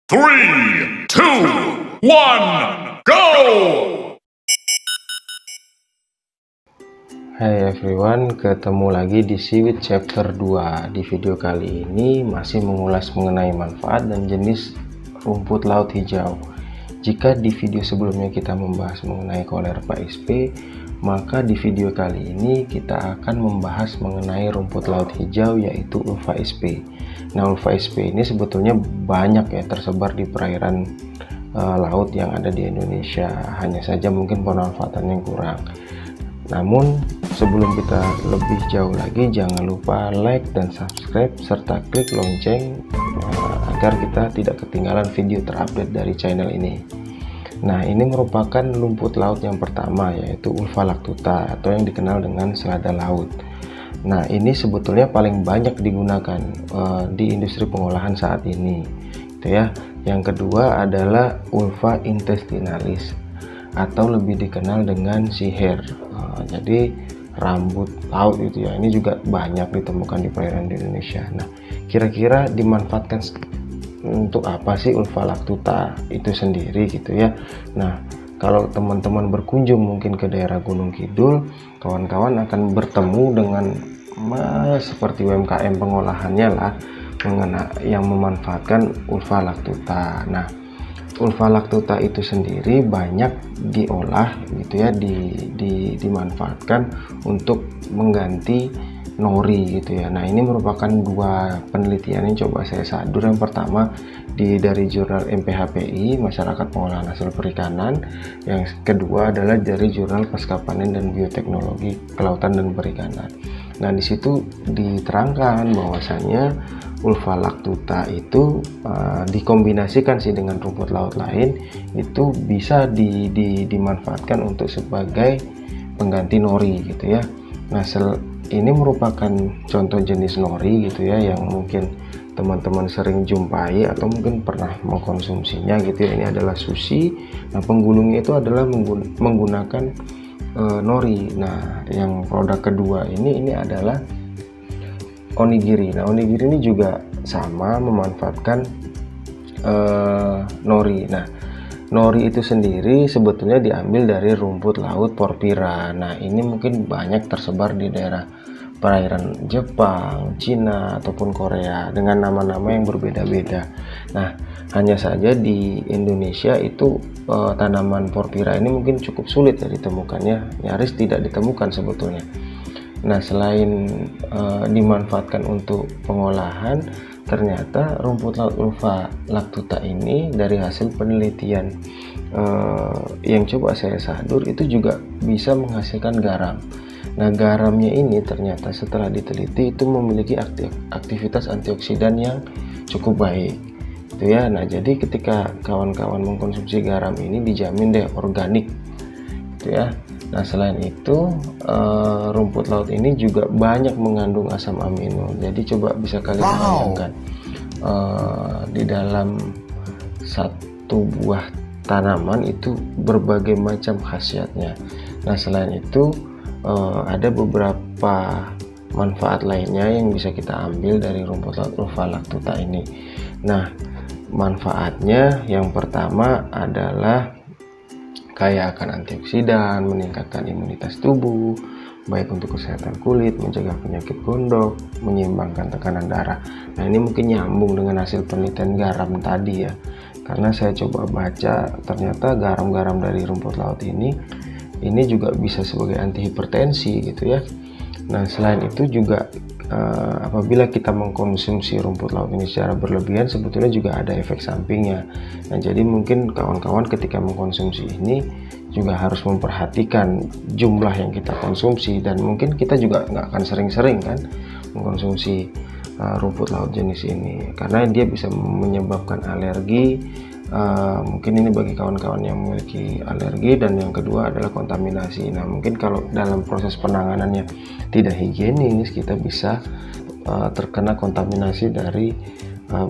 3, 2, 1, go! Hai everyone, ketemu lagi di Seaweed chapter 2. Di video kali ini masih mengulas mengenai manfaat dan jenis rumput laut hijau. Jika di video sebelumnya kita membahas mengenai Caulerpa sp, maka di video kali ini kita akan membahas mengenai rumput laut hijau, yaitu Ulva sp. Nah, Ulva sp ini sebetulnya banyak ya tersebar di perairan laut yang ada di Indonesia, hanya saja mungkin pemanfaatannya kurang. Namun sebelum kita lebih jauh lagi, jangan lupa like dan subscribe serta klik lonceng agar kita tidak ketinggalan video terupdate dari channel ini. Nah, ini merupakan rumput laut yang pertama, yaitu Ulva lactuta atau yang dikenal dengan selada laut. Nah, ini sebetulnya paling banyak digunakan di industri pengolahan saat ini, gitu ya. Yang kedua adalah Ulva intestinalis atau lebih dikenal dengan sea hare. Jadi rambut laut itu ya, ini juga banyak ditemukan di perairan di Indonesia. Nah, kira-kira dimanfaatkan untuk apa sih Ulva lactuta itu sendiri, gitu ya. Nah, kalau teman-teman berkunjung mungkin ke daerah Gunung Kidul, kawan-kawan akan bertemu dengan seperti UMKM pengolahannya lah yang memanfaatkan Ulva lactuta. Nah, Ulva lactuta itu sendiri banyak diolah, gitu ya, dimanfaatkan untuk mengganti nori, gitu ya. Nah, ini merupakan dua penelitian yang coba saya sadur. Yang pertama dari jurnal MPHPI, Masyarakat Pengolahan Hasil Perikanan. Yang kedua adalah dari jurnal Pasca Panen dan Bioteknologi Kelautan dan Perikanan. Nah, di situ diterangkan bahwasanya Ulva lactuta itu dikombinasikan sih dengan rumput laut lain, itu bisa dimanfaatkan untuk sebagai pengganti nori, gitu ya. Nah, ini merupakan contoh jenis nori, gitu ya, yang mungkin teman-teman sering jumpai atau mungkin pernah mengkonsumsinya, gitu ya. Ini adalah sushi. Nah, penggulungnya itu adalah menggunakan nori. Nah, yang produk kedua ini adalah onigiri. Nah, onigiri ini juga sama memanfaatkan nori. Nah, nori itu sendiri sebetulnya diambil dari rumput laut Porphyra. Nah, ini mungkin banyak tersebar di daerah perairan Jepang, Cina, ataupun Korea dengan nama-nama yang berbeda-beda. Nah, hanya saja di Indonesia itu tanaman Porphyra ini mungkin cukup sulit ya ditemukannya, nyaris tidak ditemukan sebetulnya. Nah, selain dimanfaatkan untuk pengolahan, ternyata rumput laut Ulva lactuta ini dari hasil penelitian yang coba saya sadur itu juga bisa menghasilkan garam. Nah, garamnya ini ternyata setelah diteliti itu memiliki aktivitas antioksidan yang cukup baik, gitu ya. Nah, jadi ketika kawan-kawan mengkonsumsi garam ini dijamin deh organik, gitu ya. Nah, selain itu rumput laut ini juga banyak mengandung asam amino. Jadi coba bisa kalian bayangkan di dalam satu buah tanaman itu berbagai macam khasiatnya. Nah, selain itu ada beberapa manfaat lainnya yang bisa kita ambil dari rumput laut Ulva lactuta ini. Nah, manfaatnya yang pertama adalah kaya akan antioksidan, meningkatkan imunitas tubuh, baik untuk kesehatan kulit, mencegah penyakit gondok, menyeimbangkan tekanan darah. Nah, ini mungkin nyambung dengan hasil penelitian garam tadi ya, karena saya coba baca ternyata garam-garam dari rumput laut ini juga bisa sebagai antihipertensi, gitu ya. Nah, selain itu juga apabila kita mengkonsumsi rumput laut ini secara berlebihan, sebetulnya juga ada efek sampingnya. Nah, jadi mungkin kawan-kawan ketika mengkonsumsi ini juga harus memperhatikan jumlah yang kita konsumsi, dan mungkin kita juga nggak akan sering-sering kan mengkonsumsi rumput laut jenis ini, karena dia bisa menyebabkan alergi. Mungkin ini bagi kawan-kawan yang memiliki alergi, dan yang kedua adalah kontaminasi. Nah, mungkin kalau dalam proses penanganannya tidak higienis, kita bisa terkena kontaminasi dari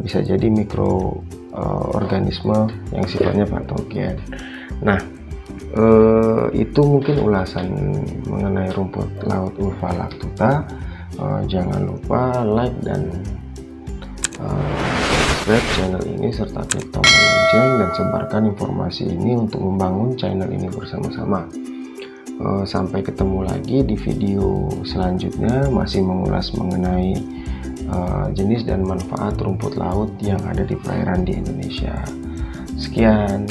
bisa jadi mikroorganisme yang sifatnya patogen. Nah, itu mungkin ulasan mengenai rumput laut Ulva lactuta. Jangan lupa like dan subscribe channel ini serta klik tombol lonceng dan sebarkan informasi ini untuk membangun channel ini bersama-sama. Sampai ketemu lagi di video selanjutnya, masih mengulas mengenai jenis dan manfaat rumput laut yang ada di perairan di Indonesia. Sekian.